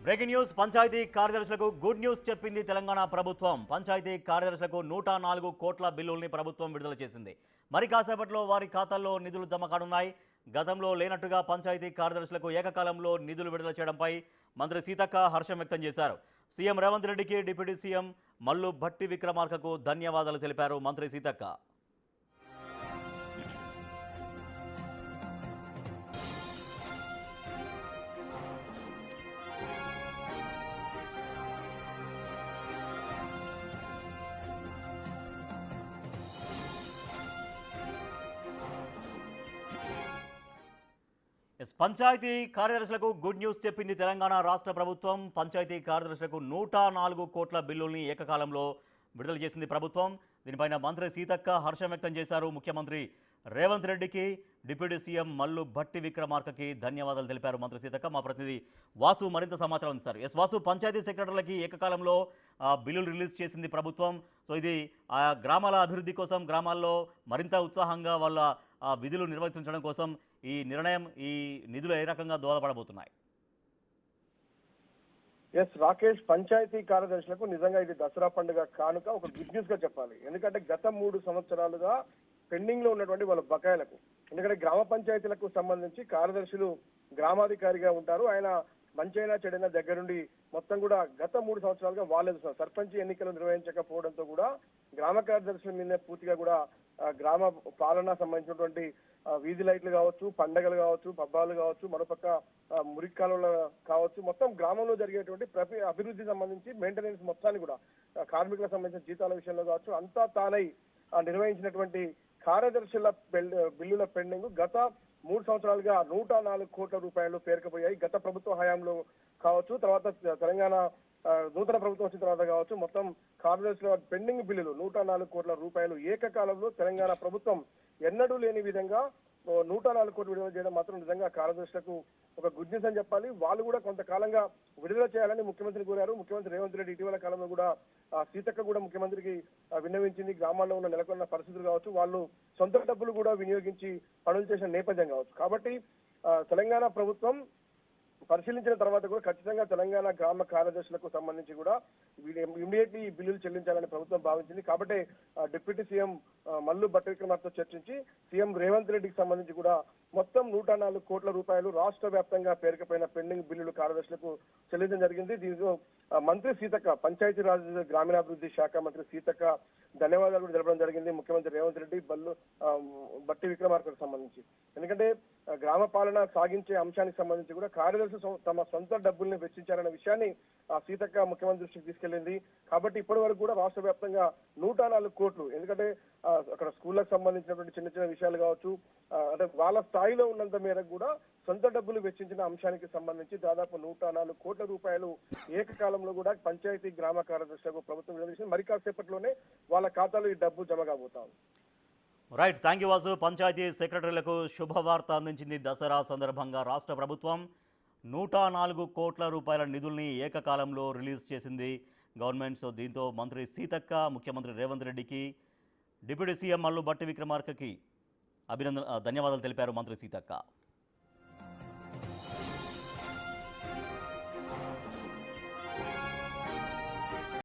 Breaking news panchayat కార్యదర్శులకు good news చెప్పింది తెలంగాణ ప్రభుత్వం. పంచాయతీ కార్యదర్శులకు 104 కోట్ల బిల్లుల్ని ప్రభుత్వం విడుదల చేసింది. మరి కాసేపట్లో వారి ఖాతాల్లో నిధులు జమ కానున్నాయి. గతంలో లేనట్టుగా పంచాయతీ కార్యదర్శులకు ఏకకాలంలో నిధులు విడుదల చేయడంపై మంత్రి సీతక్క హర్షం వ్యక్తం చేశారు. సీఎం రేవంత్ రెడ్డికి డిప్యూటీ సీఎం మల్లు భట్టి విక్రమార్కకు ధన్యవాదాలు తెలిపారు మంత్రి సీతక్క. పంచాయతీ కార్యదర్శులకు గుడ్ న్యూస్ చెప్పింది తెలంగాణ రాష్ట్ర ప్రభుత్వం. పంచాయతీ కార్యదర్శులకు 104 కోట్ల బిల్లుల్ని ఏకకాలంలో విడుదల చేసింది ప్రభుత్వం. దీనిపైన మంత్రి సీతక్క హర్షం వ్యక్తం చేశారు. ముఖ్యమంత్రి రేవంత్ రెడ్డికి డిప్యూటీ సీఎం మల్లు భట్టి విక్రమార్కకి ధన్యవాదాలు తెలిపారు మంత్రి సీతక్క. మా ప్రతినిధి వాసు మరింత సమాచారం అందిస్తారు. వాసు, పంచాయతీ సెక్రటరీలకి ఏకకాలంలో బిల్లులు రిలీజ్ చేసింది ప్రభుత్వం. సో ఇది గ్రామాల అభివృద్ధి కోసం, గ్రామాల్లో మరింత ఉత్సాహంగా వాళ్ళ విధులు నిర్వర్తించడం కోసం ఈ నిర్ణయం, ఈ నిధులు ఏ రకంగా దోహదపడబోతున్నాయి? రాకేష్, పంచాయతీ కార్యదర్శులకు నిజంగా ఇది దసరా పండుగ కానుక ఒక గుడ్ న్యూస్ గా చెప్పాలి. ఎందుకంటే గత 3 సంవత్సరాలుగా పెండింగ్ లో ఉన్నటువంటి వాళ్ళ బకాయిలకు, ఎందుకంటే గ్రామ పంచాయతీలకు సంబంధించి కార్యదర్శులు గ్రామాధికారిగా ఉంటారు. ఆయన మంచైనా చెడైనా దగ్గరుండి మొత్తం కూడా గత 3 సంవత్సరాలుగా వాళ్ళే చూస్తున్నారు. సర్పంచ్ ఎన్నికలు నిర్వహించకపోవడంతో కూడా గ్రామ కార్యదర్శుల మీదే పూర్తిగా కూడా గ్రామ పాలన సంబంధించినటువంటి వీధి లైట్లు కావచ్చు, పండగలు కావచ్చు, పబ్బాలు కావచ్చు, మరోపక్క మురికి కాలువలు కావచ్చు, మొత్తం గ్రామంలో జరిగేటువంటి అభివృద్ధి సంబంధించి మెయింటెనెన్స్ మొత్తాన్ని కూడా కార్మికులకు సంబంధించిన జీతాల విషయంలో కావచ్చు అంతా తానై నిర్వహించినటువంటి కార్యదర్శుల బిల్లుల పెండింగ్ గత 3 సంవత్సరాలుగా 104 కోట్ల రూపాయలు పేరుకుపోయాయి. గత ప్రభుత్వ హయాంలో కావచ్చు, తర్వాత తెలంగాణ నూతన ప్రభుత్వం వచ్చిన తర్వాత కావచ్చు, మొత్తం కార్యదర్శుల పెండింగ్ బిల్లులు 104 కోట్ల రూపాయలు ఏకకాలంలో తెలంగాణ ప్రభుత్వం ఎన్నడూ లేని విధంగా 104 కోట్లు విడుదల చేయడం మాత్రం నిజంగా కార్యదర్శులకు ఒక గుడ్ న్యూస్ అని చెప్పాలి. వాళ్ళు కూడా కొంతకాలంగా విడుదల చేయాలని ముఖ్యమంత్రిని కోరారు. ముఖ్యమంత్రి రేవంత్ రెడ్డి ఇటీవల కాలంలో కూడా సీతక్క కూడా ముఖ్యమంత్రికి విన్నవించింది. గ్రామాల్లో ఉన్న నెలకొన్న పరిస్థితులు కావచ్చు, వాళ్ళు సొంత డబ్బులు కూడా వినియోగించి పనులు చేసిన నేపథ్యం కావచ్చు. కాబట్టి తెలంగాణ ప్రభుత్వం పరిశీలించిన తర్వాత కూడా ఖచ్చితంగా తెలంగాణ గ్రామ కార్యదర్శులకు సంబంధించి కూడా ఇమీడియట్లీ ఈ బిల్లులు చెల్లించాలని ప్రభుత్వం భావించింది. కాబట్టి డిప్యూటీ సీఎం మల్లు భట్టి విక్రమార్కతో చర్చించి సీఎం రేవంత్ రెడ్డికి సంబంధించి కూడా మొత్తం 104 కోట్ల రూపాయలు రాష్ట్ర వ్యాప్తంగా పేరుకుపోయిన పెండింగ్ బిల్లులు కార్యదర్శులకు చెల్లించడం జరిగింది. దీంతో మంత్రి సీతక్క, పంచాయతీరాజ్ గ్రామీణాభివృద్ధి శాఖ మంత్రి సీతక్క ధన్యవాదాలు కూడా తెలపడం జరిగింది ముఖ్యమంత్రి రేవంత్ రెడ్డి భట్టి విక్రమార్కకు సంబంధించి. ఎందుకంటే గ్రామ పాలన సాగించే అంశానికి సంబంధించి కూడా కార్యదర్శులు తమ సొంత డబ్బుల్ని వెచ్చించారనే విషయాన్ని సీతక్క ముఖ్యమంత్రి దృష్టికి తీసుకెళ్లింది. కాబట్టి ఇప్పటి వరకు కూడా రాష్ట్ర వ్యాప్తంగా 104 కోట్లు, ఎందుకంటే అక్కడ స్కూళ్లకు సంబంధించినటువంటి చిన్న చిన్న విషయాలు కావచ్చు, అంటే వాళ్ళ స్థాయిలో ఉన్నంత మేరకు కూడా సొంత డబ్బులు వెచ్చించిన అంశానికి సంబంధించి దాదాపు 104 కోట్ల రూపాయలు ఏకకాలంలో కూడా పంచాయతీ గ్రామ కార్యదర్శులకు ప్రభుత్వం విడుదల చేసింది. మరి కాసేపట్లోనే వాళ్ళ ఖాతాలో ఈ డబ్బు జమ కాబోతా ఉంది. Right, thank you Vasu. Panchayat సెక్రటరీలకు శుభవార్త అందించింది దసరా సందర్భంగా రాష్ట్ర ప్రభుత్వం. 104 కోట్ల రూపాయల నిధుల్ని ఏకకాలంలో రిలీజ్ చేసింది గవర్నమెంట్. సో దీంతో మంత్రి సీతక్క, ముఖ్యమంత్రి రేవంత్ రెడ్డికి, డిప్యూటీ సీఎం మల్లు భట్టి విక్రమార్కకి ధన్యవాదాలు తెలిపారు మంత్రి సీతక్క.